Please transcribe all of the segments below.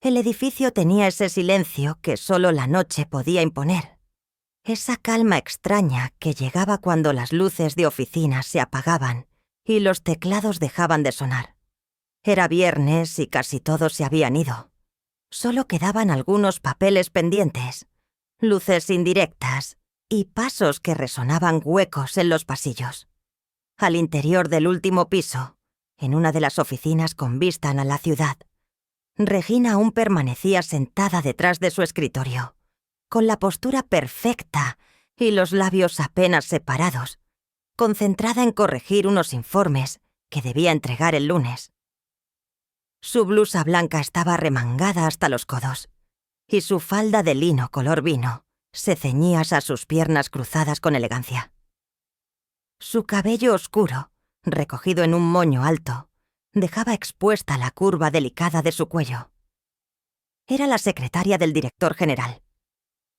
El edificio tenía ese silencio que solo la noche podía imponer. Esa calma extraña que llegaba cuando las luces de oficina se apagaban y los teclados dejaban de sonar. Era viernes y casi todos se habían ido. Solo quedaban algunos papeles pendientes, luces indirectas y pasos que resonaban huecos en los pasillos. Al interior del último piso, en una de las oficinas con vista a la ciudad, Regina aún permanecía sentada detrás de su escritorio, con la postura perfecta y los labios apenas separados, concentrada en corregir unos informes que debía entregar el lunes. Su blusa blanca estaba remangada hasta los codos, y su falda de lino color vino se ceñía a sus piernas cruzadas con elegancia. Su cabello oscuro, recogido en un moño alto, dejaba expuesta la curva delicada de su cuello. Era la secretaria del director general.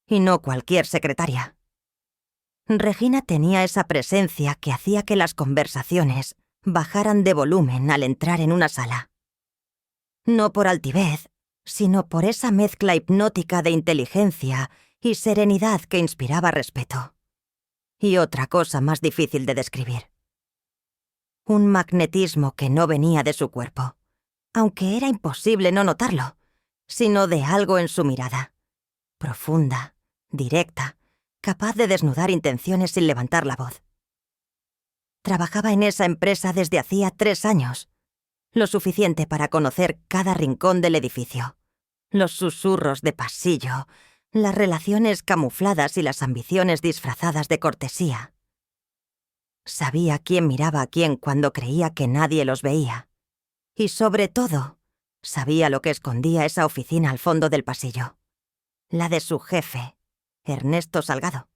Y no cualquier secretaria. Regina tenía esa presencia que hacía que las conversaciones bajaran de volumen al entrar en una sala. No por altivez, sino por esa mezcla hipnótica de inteligencia y serenidad que inspiraba respeto. Y otra cosa más difícil de describir. Un magnetismo que no venía de su cuerpo, aunque era imposible no notarlo, sino de algo en su mirada. Profunda, directa, capaz de desnudar intenciones sin levantar la voz. Trabajaba en esa empresa desde hacía 3 años, lo suficiente para conocer cada rincón del edificio, los susurros de pasillo, las relaciones camufladas y las ambiciones disfrazadas de cortesía. Sabía quién miraba a quién cuando creía que nadie los veía. Y sobre todo, sabía lo que escondía esa oficina al fondo del pasillo. La de su jefe, Ernesto Salgado.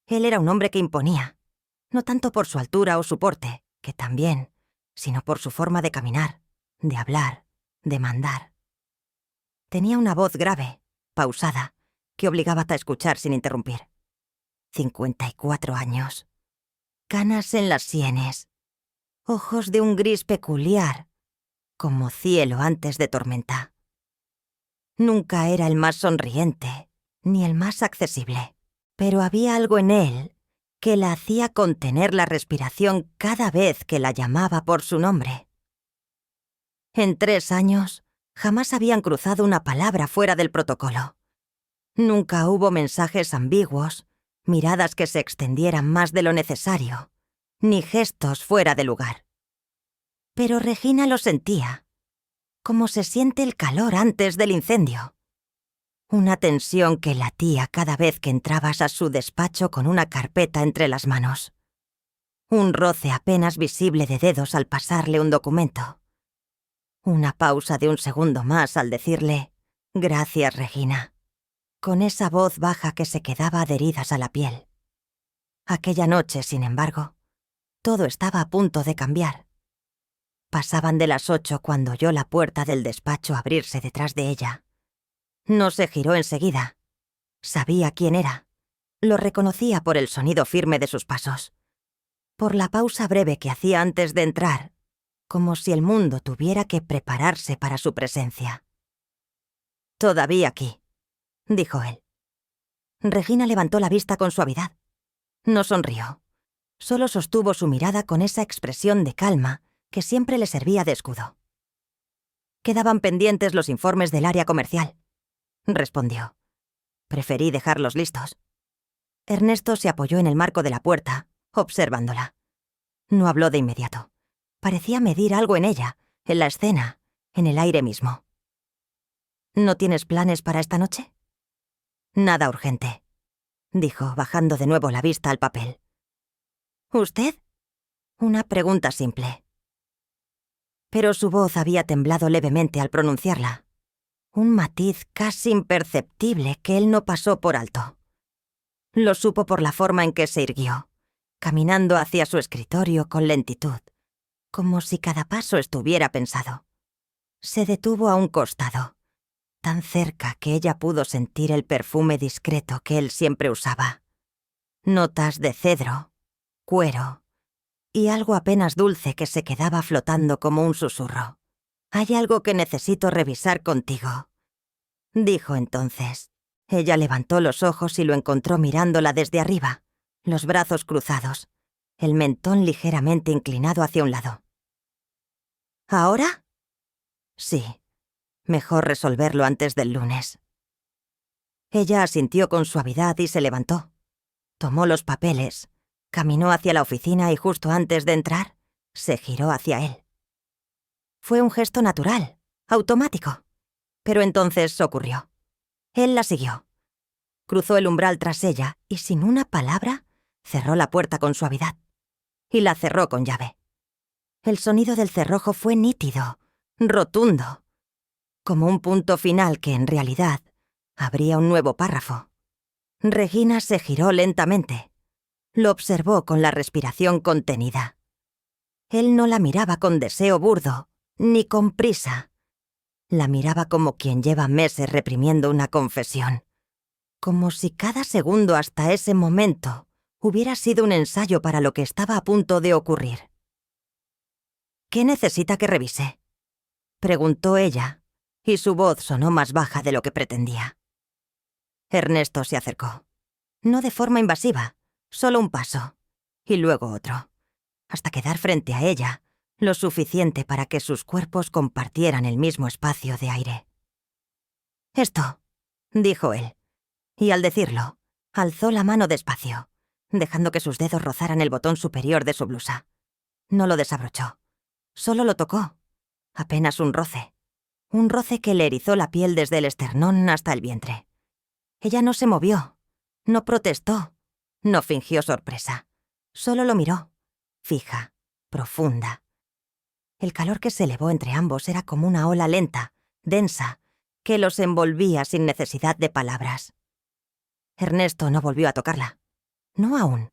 Él era un hombre que imponía, no tanto por su altura o su porte, que también, sino por su forma de caminar, de hablar, de mandar. Tenía una voz grave, pausada, que obligaba a escuchar sin interrumpir. 54 años. Canas en las sienes. Ojos de un gris peculiar, como cielo antes de tormenta. Nunca era el más sonriente, ni el más accesible, pero había algo en él que la hacía contener la respiración cada vez que la llamaba por su nombre. En 3 años, jamás habían cruzado una palabra fuera del protocolo. Nunca hubo mensajes ambiguos, miradas que se extendieran más de lo necesario, ni gestos fuera de lugar. Pero Regina lo sentía, como se siente el calor antes del incendio. Una tensión que latía cada vez que entrabas a su despacho con una carpeta entre las manos. Un roce apenas visible de dedos al pasarle un documento. Una pausa de un segundo más al decirle «Gracias, Regina», con esa voz baja que se quedaba adheridas a la piel. Aquella noche, sin embargo, todo estaba a punto de cambiar. Pasaban de las 8 cuando oyó la puerta del despacho abrirse detrás de ella. No se giró enseguida. Sabía quién era. Lo reconocía por el sonido firme de sus pasos. Por la pausa breve que hacía antes de entrar, como si el mundo tuviera que prepararse para su presencia. «Todavía aquí», dijo él. Regina levantó la vista con suavidad. No sonrió. Solo sostuvo su mirada con esa expresión de calma que siempre le servía de escudo. «Quedaban pendientes los informes del área comercial», respondió. «Preferí dejarlos listos». Ernesto se apoyó en el marco de la puerta, observándola. No habló de inmediato. Parecía medir algo en ella, en la escena, en el aire mismo. «¿No tienes planes para esta noche?» «Nada urgente», dijo, bajando de nuevo la vista al papel. «¿Usted?» Una pregunta simple. Pero su voz había temblado levemente al pronunciarla. Un matiz casi imperceptible que él no pasó por alto. Lo supo por la forma en que se irguió, caminando hacia su escritorio con lentitud, como si cada paso estuviera pensado. Se detuvo a un costado, tan cerca que ella pudo sentir el perfume discreto que él siempre usaba. Notas de cedro, cuero y algo apenas dulce que se quedaba flotando como un susurro. «Hay algo que necesito revisar contigo, dijo entonces. Ella levantó los ojos y lo encontró mirándola desde arriba, los brazos cruzados, el mentón ligeramente inclinado hacia un lado. ¿Ahora? Sí. Mejor resolverlo antes del lunes. Ella asintió con suavidad y se levantó. Tomó los papeles, caminó hacia la oficina y justo antes de entrar, se giró hacia él. Fue un gesto natural, automático. Pero entonces ocurrió. Él la siguió. Cruzó el umbral tras ella y sin una palabra cerró la puerta con suavidad. Y la cerró con llave. El sonido del cerrojo fue nítido, rotundo, como un punto final que en realidad abría un nuevo párrafo. Regina se giró lentamente. Lo observó con la respiración contenida. Él no la miraba con deseo burdo, ni con prisa. La miraba como quien lleva meses reprimiendo una confesión. Como si cada segundo hasta ese momento hubiera sido un ensayo para lo que estaba a punto de ocurrir. «¿Qué necesita que revise?», preguntó ella, y su voz sonó más baja de lo que pretendía. Ernesto se acercó. No de forma invasiva, solo un paso, y luego otro, hasta quedar frente a ella, lo suficiente para que sus cuerpos compartieran el mismo espacio de aire. «Esto», dijo él, y al decirlo, alzó la mano despacio, dejando que sus dedos rozaran el botón superior de su blusa. No lo desabrochó, solo lo tocó, apenas un roce que le erizó la piel desde el esternón hasta el vientre. Ella no se movió, no protestó, no fingió sorpresa, solo lo miró, fija, profunda. El calor que se elevó entre ambos era como una ola lenta, densa, que los envolvía sin necesidad de palabras. Ernesto no volvió a tocarla. No aún.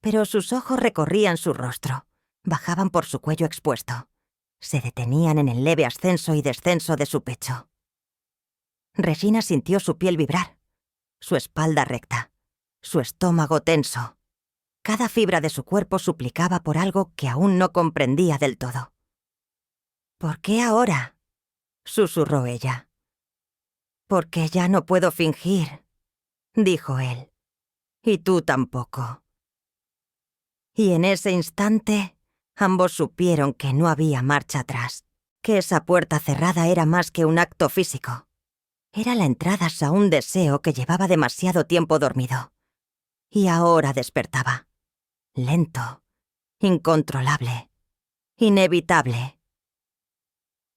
Pero sus ojos recorrían su rostro, bajaban por su cuello expuesto, se detenían en el leve ascenso y descenso de su pecho. Regina sintió su piel vibrar, su espalda recta, su estómago tenso. Cada fibra de su cuerpo suplicaba por algo que aún no comprendía del todo. «¿Por qué ahora?», susurró ella. «Porque ya no puedo fingir», dijo él. «Y tú tampoco». Y en ese instante, ambos supieron que no había marcha atrás, que esa puerta cerrada era más que un acto físico. Era la entrada a un deseo que llevaba demasiado tiempo dormido. Y ahora despertaba. Lento, incontrolable, inevitable.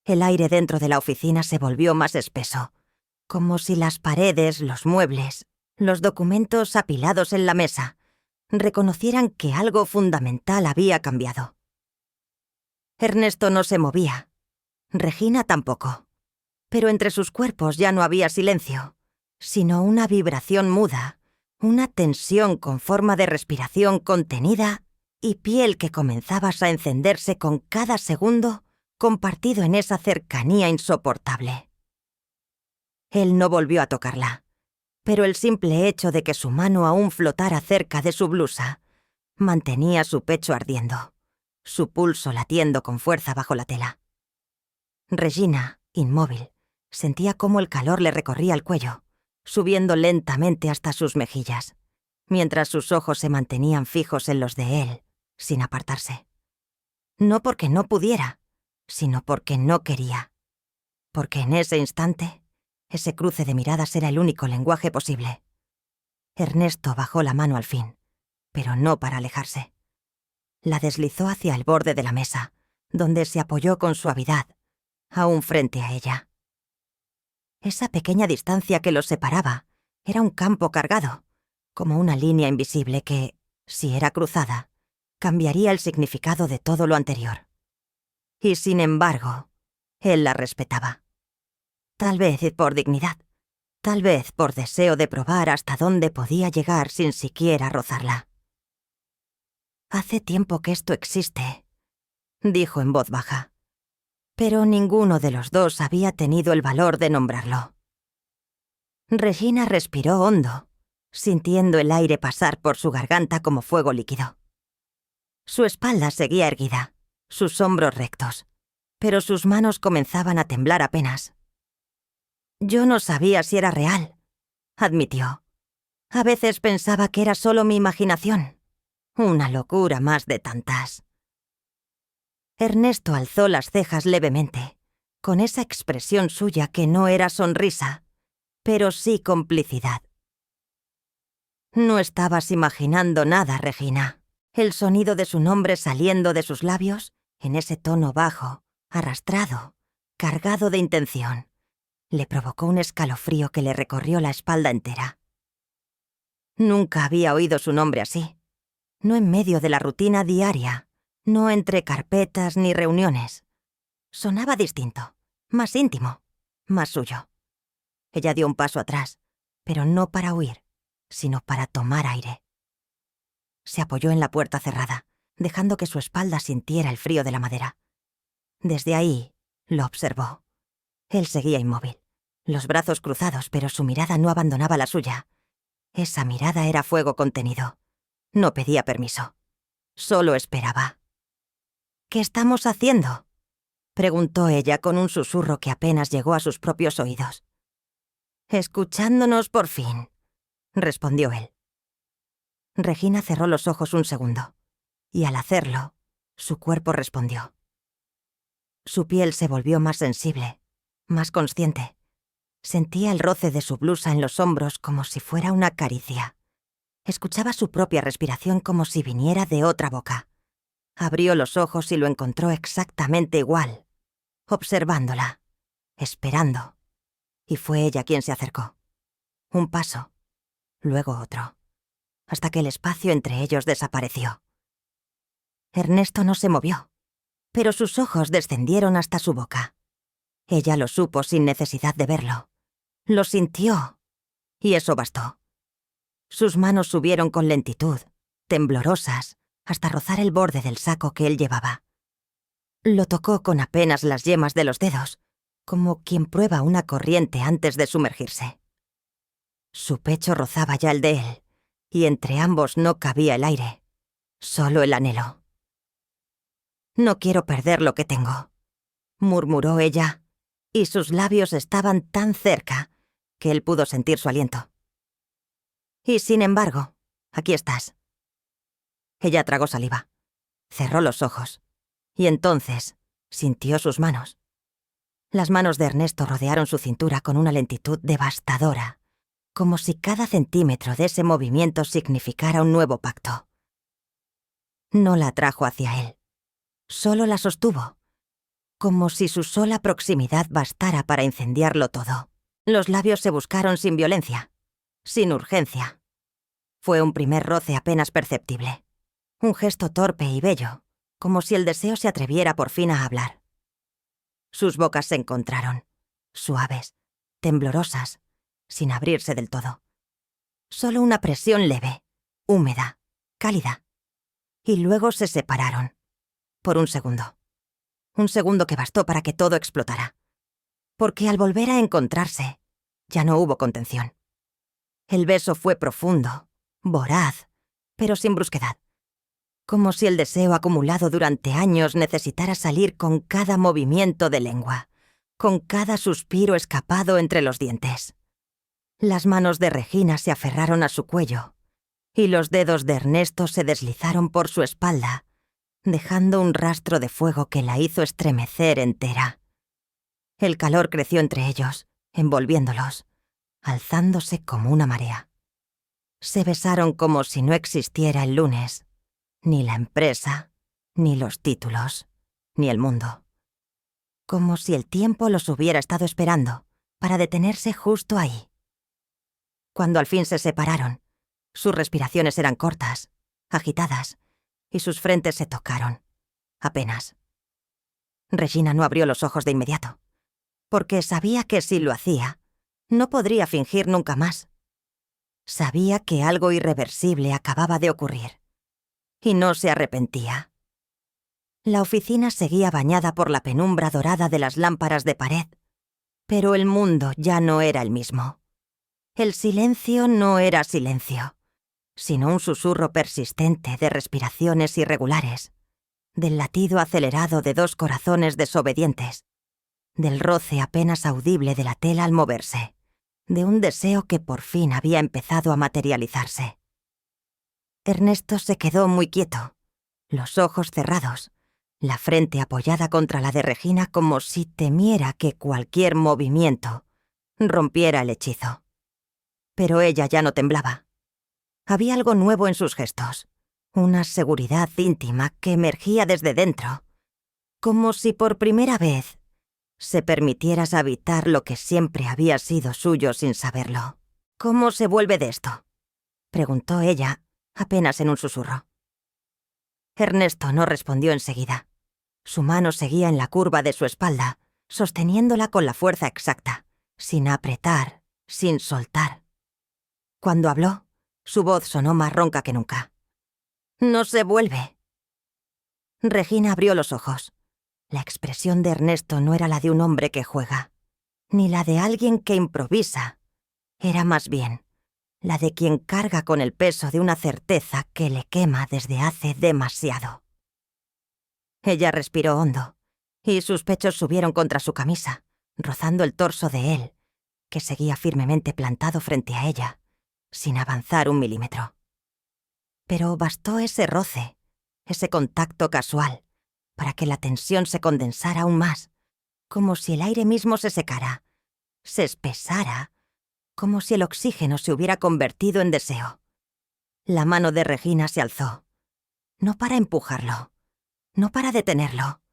El aire dentro de la oficina se volvió más espeso, como si las paredes, los muebles, los documentos apilados en la mesa, reconocieran que algo fundamental había cambiado. Ernesto no se movía, Regina tampoco, pero entre sus cuerpos ya no había silencio, sino una vibración muda, una tensión con forma de respiración contenida y piel que comenzaba a encenderse con cada segundo compartido en esa cercanía insoportable. Él no volvió a tocarla, pero el simple hecho de que su mano aún flotara cerca de su blusa mantenía su pecho ardiendo, su pulso latiendo con fuerza bajo la tela. Regina, inmóvil, sentía cómo el calor le recorría el cuello, subiendo lentamente hasta sus mejillas, mientras sus ojos se mantenían fijos en los de él, sin apartarse. No porque no pudiera, sino porque no quería. Porque en ese instante, ese cruce de miradas era el único lenguaje posible. Ernesto bajó la mano al fin, pero no para alejarse. La deslizó hacia el borde de la mesa, donde se apoyó con suavidad, aún frente a ella. Esa pequeña distancia que los separaba era un campo cargado, como una línea invisible que, si era cruzada, cambiaría el significado de todo lo anterior. Y sin embargo, él la respetaba. Tal vez por dignidad, tal vez por deseo de probar hasta dónde podía llegar sin siquiera rozarla. «Hace tiempo que esto existe», dijo en voz baja, pero ninguno de los dos había tenido el valor de nombrarlo. Regina respiró hondo, sintiendo el aire pasar por su garganta como fuego líquido. Su espalda seguía erguida, sus hombros rectos, pero sus manos comenzaban a temblar apenas. Yo no sabía si era real, admitió. A veces pensaba que era solo mi imaginación. Una locura más de tantas. Ernesto alzó las cejas levemente, con esa expresión suya que no era sonrisa, pero sí complicidad. No estabas imaginando nada, Regina. El sonido de su nombre saliendo de sus labios, en ese tono bajo, arrastrado, cargado de intención, le provocó un escalofrío que le recorrió la espalda entera. Nunca había oído su nombre así. No en medio de la rutina diaria, no entre carpetas ni reuniones. Sonaba distinto, más íntimo, más suyo. Ella dio un paso atrás, pero no para huir, sino para tomar aire. Se apoyó en la puerta cerrada, dejando que su espalda sintiera el frío de la madera. Desde ahí, lo observó. Él seguía inmóvil, los brazos cruzados, pero su mirada no abandonaba la suya. Esa mirada era fuego contenido. No pedía permiso. Solo esperaba. «¿Qué estamos haciendo?», preguntó ella con un susurro que apenas llegó a sus propios oídos. «Escuchándonos por fin», respondió él. Regina cerró los ojos un segundo, y al hacerlo, su cuerpo respondió. Su piel se volvió más sensible, más consciente. Sentía el roce de su blusa en los hombros como si fuera una caricia. Escuchaba su propia respiración como si viniera de otra boca. Abrió los ojos y lo encontró exactamente igual, observándola, esperando. Y fue ella quien se acercó. Un paso, luego otro, hasta que el espacio entre ellos desapareció. Ernesto no se movió, pero sus ojos descendieron hasta su boca. Ella lo supo sin necesidad de verlo. Lo sintió, y eso bastó. Sus manos subieron con lentitud, temblorosas, hasta rozar el borde del saco que él llevaba. Lo tocó con apenas las yemas de los dedos, como quien prueba una corriente antes de sumergirse. Su pecho rozaba ya el de él, y entre ambos no cabía el aire, solo el anhelo. «No quiero perder lo que tengo», murmuró ella, y sus labios estaban tan cerca que él pudo sentir su aliento. «Y sin embargo, aquí estás». Ella tragó saliva, cerró los ojos, y entonces sintió sus manos. Las manos de Ernesto rodearon su cintura con una lentitud devastadora, como si cada centímetro de ese movimiento significara un nuevo pacto. No la atrajo hacia él, solo la sostuvo, como si su sola proximidad bastara para incendiarlo todo. Los labios se buscaron sin violencia, sin urgencia. Fue un primer roce apenas perceptible, un gesto torpe y bello, como si el deseo se atreviera por fin a hablar. Sus bocas se encontraron, suaves, temblorosas, sin abrirse del todo. Solo una presión leve, húmeda, cálida. Y luego se separaron, por un segundo. Un segundo que bastó para que todo explotara. Porque al volver a encontrarse, ya no hubo contención. El beso fue profundo, voraz, pero sin brusquedad. Como si el deseo acumulado durante años necesitara salir con cada movimiento de lengua, con cada suspiro escapado entre los dientes. Las manos de Regina se aferraron a su cuello, y los dedos de Ernesto se deslizaron por su espalda, dejando un rastro de fuego que la hizo estremecer entera. El calor creció entre ellos, envolviéndolos, alzándose como una marea. Se besaron como si no existiera el lunes, ni la empresa, ni los títulos, ni el mundo. Como si el tiempo los hubiera estado esperando para detenerse justo ahí. Cuando al fin se separaron, sus respiraciones eran cortas, agitadas, y sus frentes se tocaron, apenas. Regina no abrió los ojos de inmediato, porque sabía que si lo hacía, no podría fingir nunca más. Sabía que algo irreversible acababa de ocurrir, y no se arrepentía. La oficina seguía bañada por la penumbra dorada de las lámparas de pared, pero el mundo ya no era el mismo. El silencio no era silencio, sino un susurro persistente de respiraciones irregulares, del latido acelerado de dos corazones desobedientes. del roce apenas audible de la tela al moverse, de un deseo que por fin había empezado a materializarse. Ernesto se quedó muy quieto, los ojos cerrados, la frente apoyada contra la de Regina como si temiera que cualquier movimiento rompiera el hechizo. Pero ella ya no temblaba. Había algo nuevo en sus gestos, una seguridad íntima que emergía desde dentro, como si por primera vez se permitiera habitar lo que siempre había sido suyo sin saberlo. «¿Cómo se vuelve de esto?», preguntó ella, apenas en un susurro. Ernesto no respondió enseguida. Su mano seguía en la curva de su espalda, sosteniéndola con la fuerza exacta, sin apretar, sin soltar. Cuando habló, su voz sonó más ronca que nunca. «No se vuelve». Regina abrió los ojos. La expresión de Ernesto no era la de un hombre que juega, ni la de alguien que improvisa. Era más bien la de quien carga con el peso de una certeza que le quema desde hace demasiado. Ella respiró hondo, y sus pechos subieron contra su camisa, rozando el torso de él, que seguía firmemente plantado frente a ella, sin avanzar un milímetro. Pero bastó ese roce, ese contacto casual, para que la tensión se condensara aún más, como si el aire mismo se secara, se espesara, como si el oxígeno se hubiera convertido en deseo. La mano de Regina se alzó, no para empujarlo, no para detenerlo.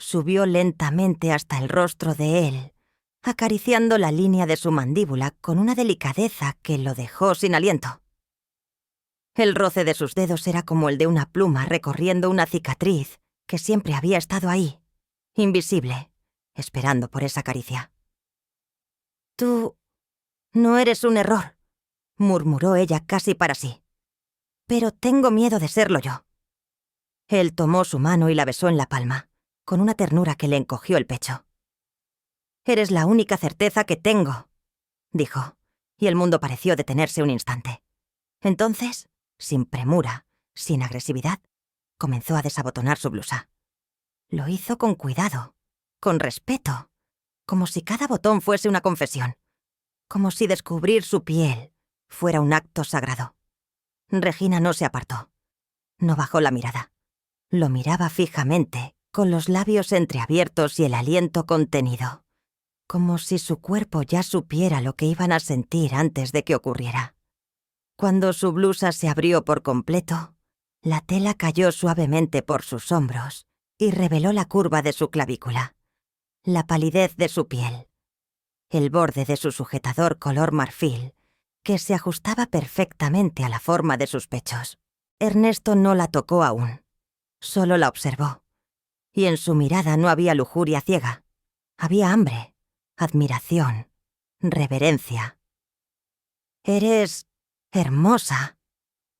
Subió lentamente hasta el rostro de él, acariciando la línea de su mandíbula con una delicadeza que lo dejó sin aliento. El roce de sus dedos era como el de una pluma recorriendo una cicatriz que siempre había estado ahí, invisible, esperando por esa caricia. «Tú no eres un error», murmuró ella casi para sí. «Pero tengo miedo de serlo yo». Él tomó su mano y la besó en la palma, con una ternura que le encogió el pecho. «Eres la única certeza que tengo», dijo, y el mundo pareció detenerse un instante. Entonces, sin premura, sin agresividad, comenzó a desabotonar su blusa. Lo hizo con cuidado, con respeto, como si cada botón fuese una confesión, como si descubrir su piel fuera un acto sagrado. Regina no se apartó, no bajó la mirada. Lo miraba fijamente, con los labios entreabiertos y el aliento contenido, como si su cuerpo ya supiera lo que iban a sentir antes de que ocurriera. Cuando su blusa se abrió por completo, la tela cayó suavemente por sus hombros y reveló la curva de su clavícula, la palidez de su piel, el borde de su sujetador color marfil, que se ajustaba perfectamente a la forma de sus pechos. Ernesto no la tocó aún, solo la observó, y en su mirada no había lujuria ciega, había hambre, admiración, reverencia. «Eres hermosa»,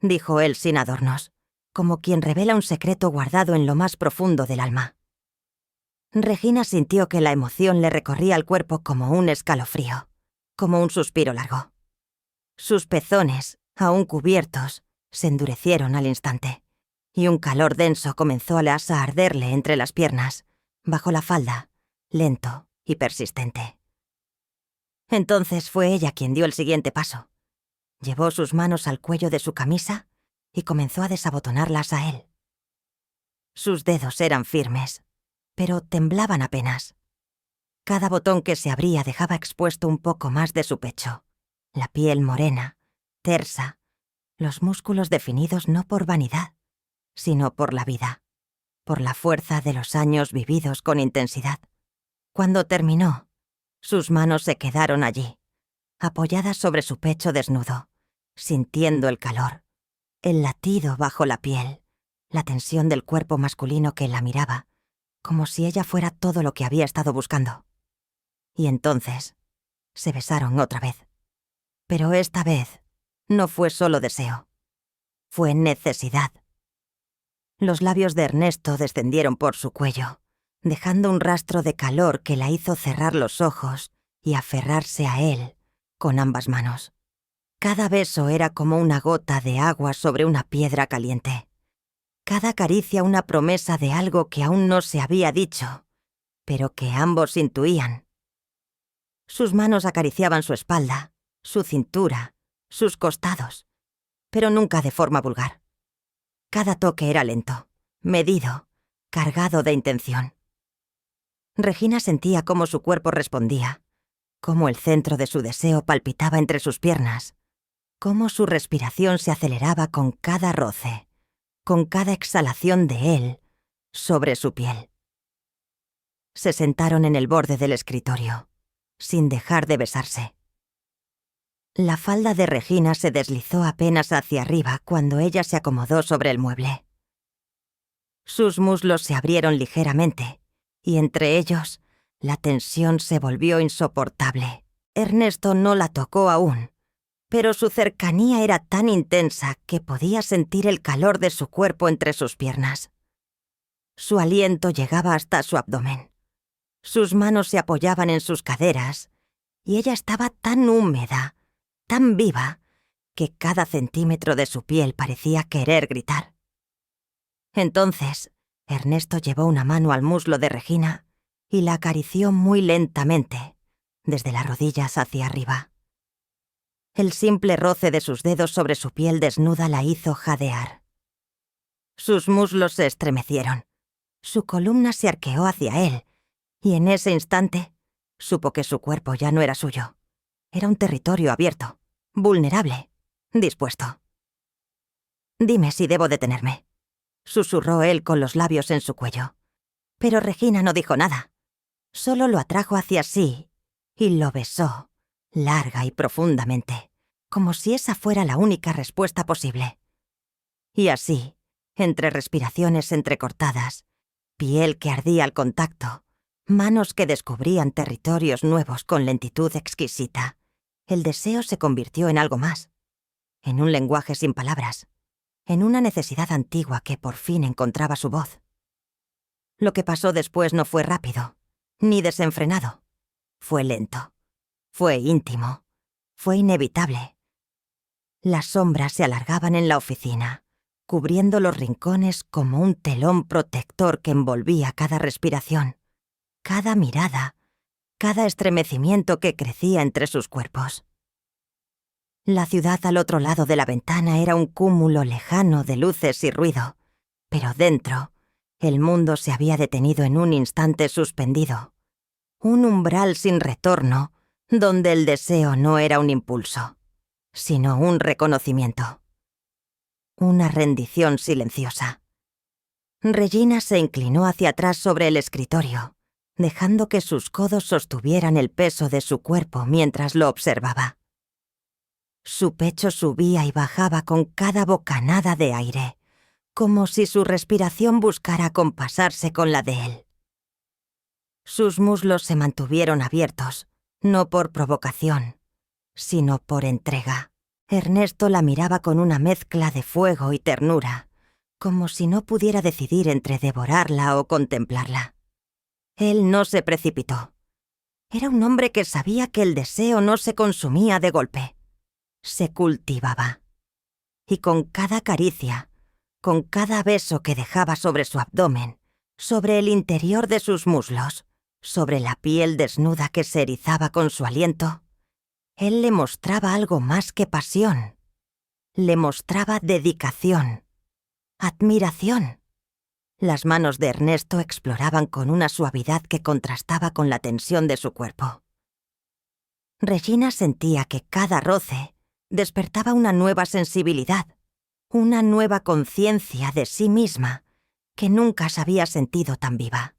dijo él sin adornos, como quien revela un secreto guardado en lo más profundo del alma. Regina sintió que la emoción le recorría el cuerpo como un escalofrío, como un suspiro largo. Sus pezones, aún cubiertos, se endurecieron al instante, y un calor denso comenzó a arderle entre las piernas, bajo la falda, lento y persistente. Entonces fue ella quien dio el siguiente paso. Llevó sus manos al cuello de su camisa y comenzó a desabotonarlas a él. Sus dedos eran firmes, pero temblaban apenas. Cada botón que se abría dejaba expuesto un poco más de su pecho, la piel morena, tersa, los músculos definidos no por vanidad, sino por la vida, por la fuerza de los años vividos con intensidad. Cuando terminó, sus manos se quedaron allí, apoyadas sobre su pecho desnudo, sintiendo el calor, el latido bajo la piel, la tensión del cuerpo masculino que la miraba, como si ella fuera todo lo que había estado buscando. Y entonces se besaron otra vez. Pero esta vez no fue solo deseo, fue necesidad. Los labios de Ernesto descendieron por su cuello, dejando un rastro de calor que la hizo cerrar los ojos y aferrarse a él con ambas manos. Cada beso era como una gota de agua sobre una piedra caliente. Cada caricia una promesa de algo que aún no se había dicho, pero que ambos intuían. Sus manos acariciaban su espalda, su cintura, sus costados, pero nunca de forma vulgar. Cada toque era lento, medido, cargado de intención. Regina sentía cómo su cuerpo respondía, cómo el centro de su deseo palpitaba entre sus piernas, cómo su respiración se aceleraba con cada roce, con cada exhalación de él sobre su piel. Se sentaron en el borde del escritorio, sin dejar de besarse. La falda de Regina se deslizó apenas hacia arriba cuando ella se acomodó sobre el mueble. Sus muslos se abrieron ligeramente, y entre ellos, la tensión se volvió insoportable. Ernesto no la tocó aún, pero su cercanía era tan intensa que podía sentir el calor de su cuerpo entre sus piernas. Su aliento llegaba hasta su abdomen. Sus manos se apoyaban en sus caderas, y ella estaba tan húmeda, tan viva, que cada centímetro de su piel parecía querer gritar. Entonces, Ernesto llevó una mano al muslo de Regina y la acarició muy lentamente, desde las rodillas hacia arriba. El simple roce de sus dedos sobre su piel desnuda la hizo jadear. Sus muslos se estremecieron, su columna se arqueó hacia él, y en ese instante supo que su cuerpo ya no era suyo. Era un territorio abierto, vulnerable, dispuesto. «Dime si debo detenerme», susurró él con los labios en su cuello. Pero Regina no dijo nada. Solo lo atrajo hacia sí y lo besó, larga y profundamente, como si esa fuera la única respuesta posible. Y así, entre respiraciones entrecortadas, piel que ardía al contacto, manos que descubrían territorios nuevos con lentitud exquisita, el deseo se convirtió en algo más, en un lenguaje sin palabras, en una necesidad antigua que por fin encontraba su voz. Lo que pasó después no fue rápido, ni desenfrenado. Fue lento, fue íntimo, fue inevitable. Las sombras se alargaban en la oficina, cubriendo los rincones como un telón protector que envolvía cada respiración, cada mirada, cada estremecimiento que crecía entre sus cuerpos. La ciudad al otro lado de la ventana era un cúmulo lejano de luces y ruido, pero dentro, el mundo se había detenido en un instante suspendido. Un umbral sin retorno, donde el deseo no era un impulso, sino un reconocimiento. Una rendición silenciosa. Regina se inclinó hacia atrás sobre el escritorio, dejando que sus codos sostuvieran el peso de su cuerpo mientras lo observaba. Su pecho subía y bajaba con cada bocanada de aire, como si su respiración buscara compasarse con la de él. Sus muslos se mantuvieron abiertos, no por provocación, sino por entrega. Ernesto la miraba con una mezcla de fuego y ternura, como si no pudiera decidir entre devorarla o contemplarla. Él no se precipitó. Era un hombre que sabía que el deseo no se consumía de golpe. Se cultivaba. Y con cada caricia, con cada beso que dejaba sobre su abdomen, sobre el interior de sus muslos, sobre la piel desnuda que se erizaba con su aliento, él le mostraba algo más que pasión. Le mostraba dedicación, admiración. Las manos de Ernesto exploraban con una suavidad que contrastaba con la tensión de su cuerpo. Regina sentía que cada roce despertaba una nueva sensibilidad, una nueva conciencia de sí misma que nunca se había sentido tan viva.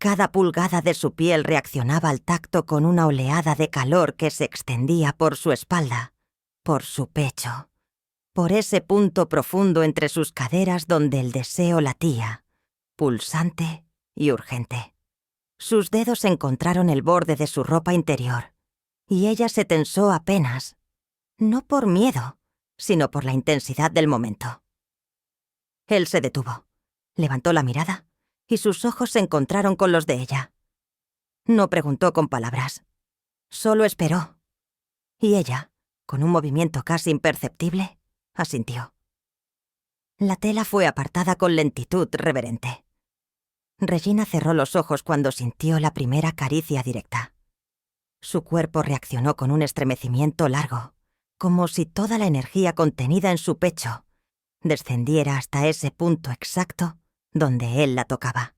Cada pulgada de su piel reaccionaba al tacto con una oleada de calor que se extendía por su espalda, por su pecho, por ese punto profundo entre sus caderas donde el deseo latía, pulsante y urgente. Sus dedos encontraron el borde de su ropa interior, y ella se tensó apenas, no por miedo, sino por la intensidad del momento. Él se detuvo, levantó la mirada, y sus ojos se encontraron con los de ella. No preguntó con palabras, solo esperó. Y ella, con un movimiento casi imperceptible, asintió. La tela fue apartada con lentitud reverente. Regina cerró los ojos cuando sintió la primera caricia directa. Su cuerpo reaccionó con un estremecimiento largo, como si toda la energía contenida en su pecho descendiera hasta ese punto exacto donde él la tocaba.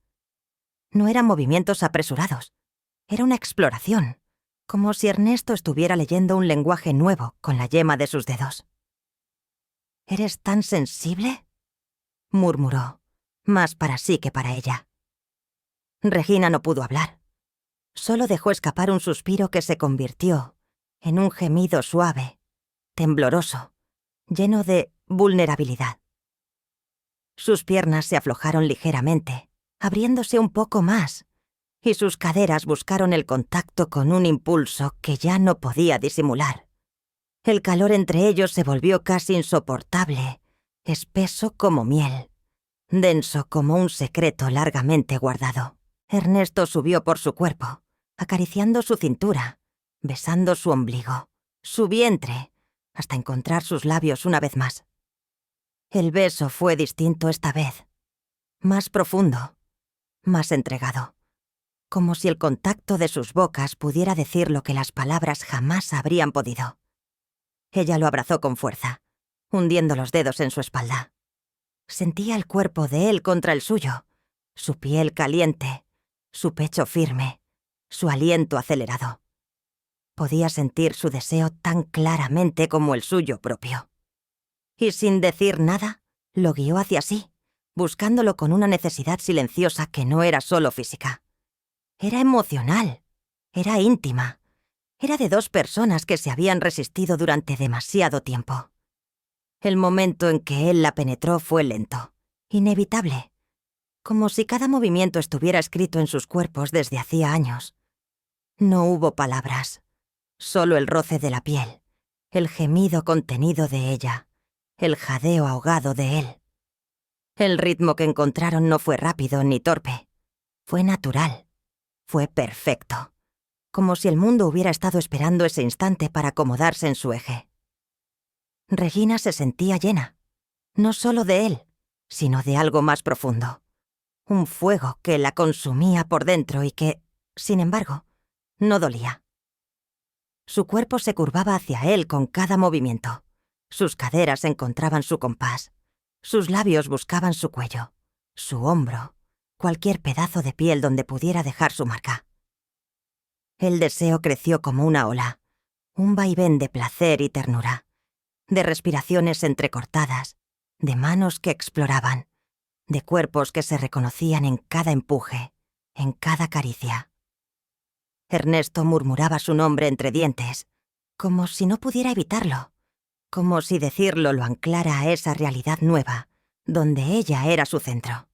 No eran movimientos apresurados, era una exploración, como si Ernesto estuviera leyendo un lenguaje nuevo con la yema de sus dedos. «¿Eres tan sensible?», murmuró, más para sí que para ella. Regina no pudo hablar. Solo dejó escapar un suspiro que se convirtió en un gemido suave, tembloroso, lleno de vulnerabilidad. Sus piernas se aflojaron ligeramente, abriéndose un poco más, y sus caderas buscaron el contacto con un impulso que ya no podía disimular. El calor entre ellos se volvió casi insoportable, espeso como miel, denso como un secreto largamente guardado. Ernesto subió por su cuerpo, acariciando su cintura, besando su ombligo, su vientre, hasta encontrar sus labios una vez más. El beso fue distinto esta vez, más profundo, más entregado, como si el contacto de sus bocas pudiera decir lo que las palabras jamás habrían podido. Ella lo abrazó con fuerza, hundiendo los dedos en su espalda. Sentía el cuerpo de él contra el suyo, su piel caliente, su pecho firme, su aliento acelerado. Podía sentir su deseo tan claramente como el suyo propio. Y sin decir nada, lo guió hacia sí, buscándolo con una necesidad silenciosa que no era solo física. Era emocional, era íntima, era de dos personas que se habían resistido durante demasiado tiempo. El momento en que él la penetró fue lento, inevitable, como si cada movimiento estuviera escrito en sus cuerpos desde hacía años. No hubo palabras, solo el roce de la piel, el gemido contenido de ella, el jadeo ahogado de él. El ritmo que encontraron no fue rápido ni torpe, fue natural, fue perfecto, como si el mundo hubiera estado esperando ese instante para acomodarse en su eje. Regina se sentía llena, no solo de él, sino de algo más profundo. Un fuego que la consumía por dentro y que, sin embargo, no dolía. Su cuerpo se curvaba hacia él con cada movimiento. Sus caderas encontraban su compás. Sus labios buscaban su cuello, su hombro, cualquier pedazo de piel donde pudiera dejar su marca. El deseo creció como una ola, un vaivén de placer y ternura, de respiraciones entrecortadas, de manos que exploraban, de cuerpos que se reconocían en cada empuje, en cada caricia. Ernesto murmuraba su nombre entre dientes, como si no pudiera evitarlo, como si decirlo lo anclara a esa realidad nueva, donde ella era su centro.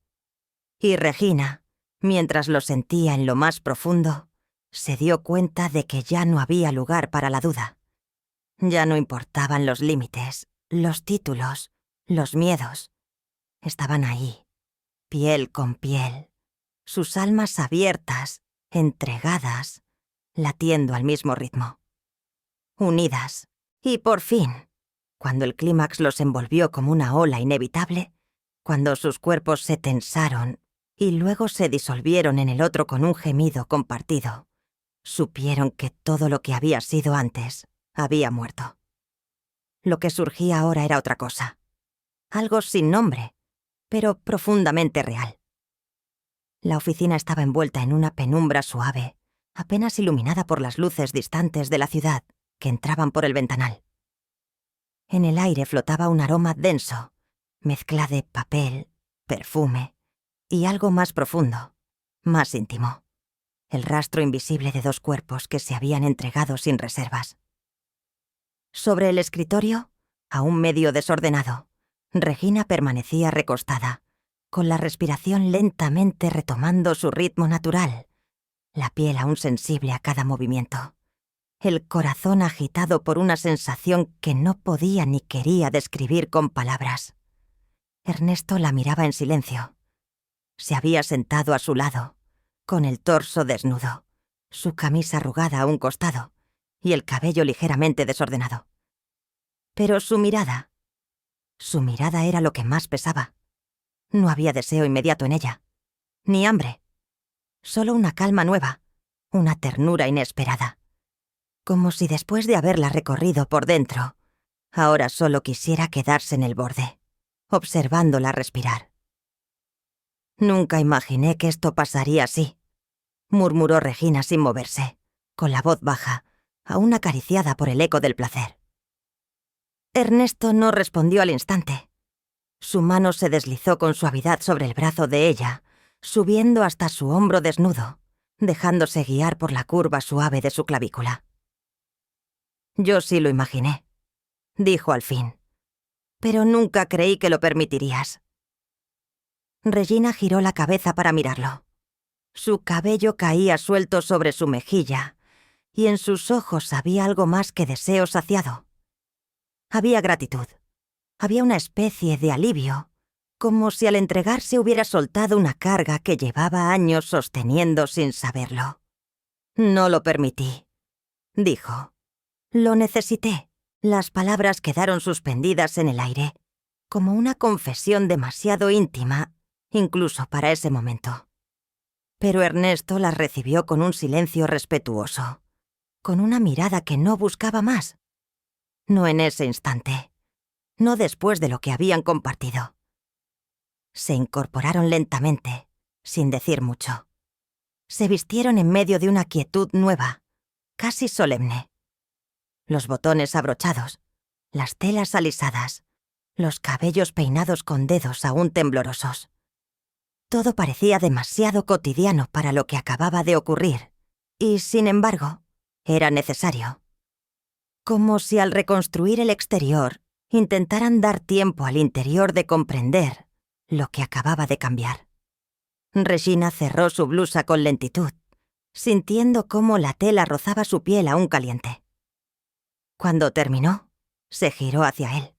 Y Regina, mientras lo sentía en lo más profundo, se dio cuenta de que ya no había lugar para la duda. Ya no importaban los límites, los títulos, los miedos. Estaban ahí, piel con piel, sus almas abiertas, entregadas, latiendo al mismo ritmo. Unidas. Y por fin, cuando el clímax los envolvió como una ola inevitable, cuando sus cuerpos se tensaron y luego se disolvieron en el otro con un gemido compartido, supieron que todo lo que había sido antes había muerto. Lo que surgía ahora era otra cosa. Algo sin nombre, pero profundamente real. La oficina estaba envuelta en una penumbra suave, apenas iluminada por las luces distantes de la ciudad que entraban por el ventanal. En el aire flotaba un aroma denso, mezcla de papel, perfume y algo más profundo, más íntimo. El rastro invisible de dos cuerpos que se habían entregado sin reservas. Sobre el escritorio, aún medio desordenado, Regina permanecía recostada, con la respiración lentamente retomando su ritmo natural, la piel aún sensible a cada movimiento, el corazón agitado por una sensación que no podía ni quería describir con palabras. Ernesto la miraba en silencio. Se había sentado a su lado, con el torso desnudo, su camisa arrugada a un costado y el cabello ligeramente desordenado. Pero su mirada era lo que más pesaba. No había deseo inmediato en ella. ni hambre. Solo una calma nueva, una ternura inesperada. Como si después de haberla recorrido por dentro, ahora solo quisiera quedarse en el borde, observándola respirar. Nunca imaginé que esto pasaría así, murmuró Regina sin moverse, con la voz baja, aún acariciada por el eco del placer. Ernesto no respondió al instante. Su mano se deslizó con suavidad sobre el brazo de ella, subiendo hasta su hombro desnudo, dejándose guiar por la curva suave de su clavícula. Yo sí lo imaginé, dijo al fin, pero nunca creí que lo permitirías. Regina giró la cabeza para mirarlo. Su cabello caía suelto sobre su mejilla, y en sus ojos había algo más que deseo saciado. Había gratitud. Había una especie de alivio, como si al entregarse hubiera soltado una carga que llevaba años sosteniendo sin saberlo. No lo permití, dijo. Lo necesité. Las palabras quedaron suspendidas en el aire, como una confesión demasiado íntima, incluso para ese momento. Pero Ernesto las recibió con un silencio respetuoso, con una mirada que no buscaba más. No en ese instante, no después de lo que habían compartido. Se incorporaron lentamente, sin decir mucho. Se vistieron en medio de una quietud nueva, casi solemne. Los botones abrochados, las telas alisadas, los cabellos peinados con dedos aún temblorosos. Todo parecía demasiado cotidiano para lo que acababa de ocurrir, y, sin embargo, era necesario. Como si al reconstruir el exterior intentaran dar tiempo al interior de comprender lo que acababa de cambiar. Regina cerró su blusa con lentitud, sintiendo cómo la tela rozaba su piel aún caliente. Cuando terminó, se giró hacia él.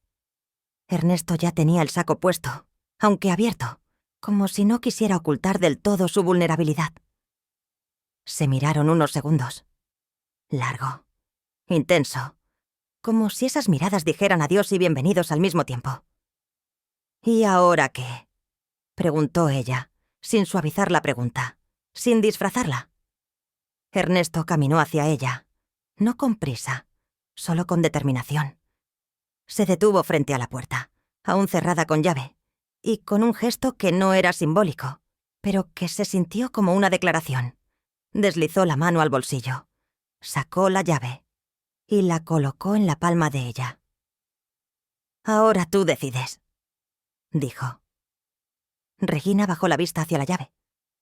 Ernesto ya tenía el saco puesto, aunque abierto, como si no quisiera ocultar del todo su vulnerabilidad. Se miraron unos segundos. Largo, intenso, como si esas miradas dijeran adiós y bienvenidos al mismo tiempo. ¿Y ahora qué?, preguntó ella, sin suavizar la pregunta, sin disfrazarla. Ernesto caminó hacia ella, no con prisa, solo con determinación. Se detuvo frente a la puerta, aún cerrada con llave, y con un gesto que no era simbólico, pero que se sintió como una declaración. Deslizó la mano al bolsillo, sacó la llave y la colocó en la palma de ella. «Ahora tú decides», dijo. Regina bajó la vista hacia la llave.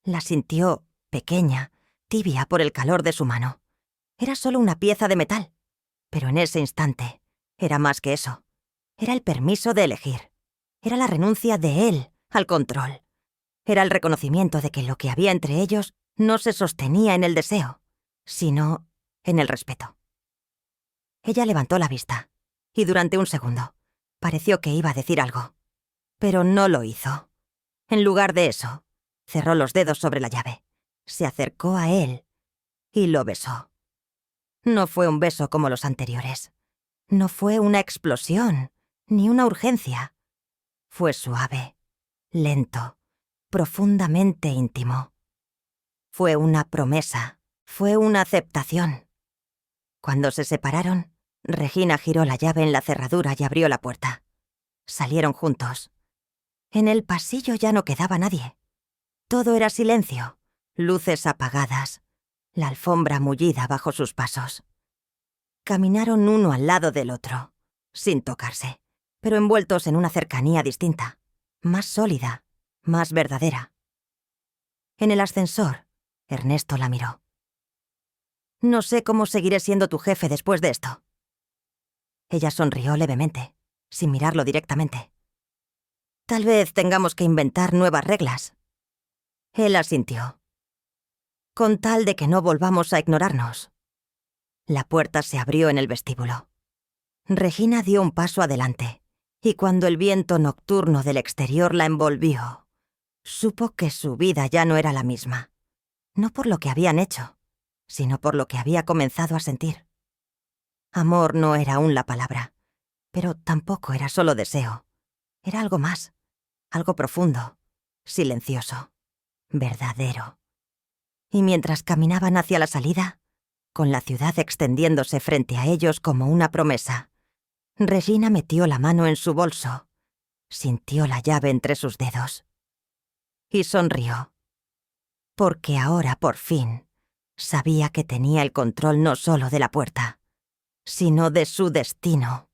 La sintió pequeña, tibia por el calor de su mano. Era solo una pieza de metal, pero en ese instante era más que eso. Era el permiso de elegir. Era la renuncia de él al control. Era el reconocimiento de que lo que había entre ellos no se sostenía en el deseo, sino en el respeto. Ella levantó la vista, y durante un segundo pareció que iba a decir algo, pero no lo hizo. En lugar de eso, cerró los dedos sobre la llave, se acercó a él y lo besó. No fue un beso como los anteriores. No fue una explosión, ni una urgencia. Fue suave, lento, profundamente íntimo. Fue una promesa, fue una aceptación. Cuando se separaron, Regina giró la llave en la cerradura y abrió la puerta. Salieron juntos. En el pasillo ya no quedaba nadie. Todo era silencio, luces apagadas, la alfombra mullida bajo sus pasos. Caminaron uno al lado del otro, sin tocarse, pero envueltos en una cercanía distinta, más sólida, más verdadera. En el ascensor, Ernesto la miró. «No sé cómo seguiré siendo tu jefe después de esto». Ella sonrió levemente, sin mirarlo directamente. «Tal vez tengamos que inventar nuevas reglas». Él asintió. «Con tal de que no volvamos a ignorarnos». La puerta se abrió en el vestíbulo. Regina dio un paso adelante, y cuando el viento nocturno del exterior la envolvió, supo que su vida ya no era la misma. No por lo que habían hecho, sino por lo que había comenzado a sentir. Amor no era aún la palabra, pero tampoco era solo deseo. Era algo más, algo profundo, silencioso. verdadero. Y mientras caminaban hacia la salida, con la ciudad extendiéndose frente a ellos como una promesa, Regina metió la mano en su bolso, sintió la llave entre sus dedos y sonrió. Porque ahora, por fin, sabía que tenía el control no solo de la puerta, sino de su destino.